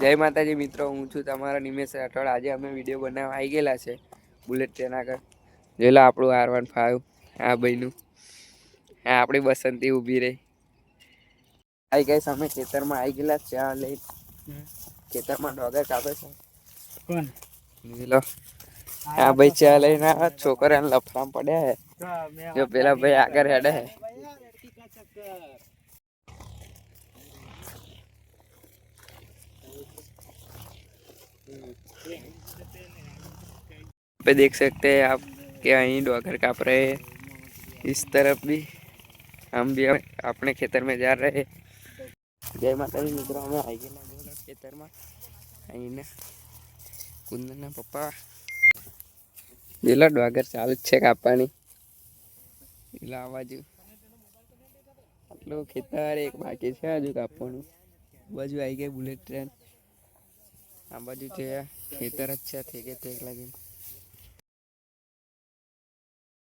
જય માતાજી મિત્રો, હું છું તમારા નિમેશ રાઠોડ। આજે અમે વિડીયો બનાવવા આવી ગયેલા છે બુલેટ ટ્રેન આગળ। જોઈ લો આપણું R15 આ ભાઈનું, આ આપણી બસંતી ઊભી રહી। આવી ગઈ અમે ખેતરમાં આવી ગયેલા ચા લઈ, ખેતરમાં ડોગર કાપે છે। કોણ? જોઈ લો આ ભાઈ ચા લઈને છોકરાને લફડામાં પડ્યા હે। જો પેલા ભાઈ આગળ હેડે હે। पे देख सकते हैं आप कि અહીં डॉगर काप रहे हैं। इस तरफ भी हम भी अपने खेतर में जा रहे हैं। जय माता दी मित्रों, અમે આવી ગયેલા ખેતરમાં। અહીંને કુંદનના પપ્પા પેલા ડોગર ચાલુ જ છે કાપવાની। પેલા આ બાજુ આટલું ખેતર એક બાકી છે હજુ કાપવાનું। બાજુ આવી ગઈ બુલેટ ટ્રેન, આ બાજુ છે ખેતર જ છે ઠેકે ઠેક લાગીને।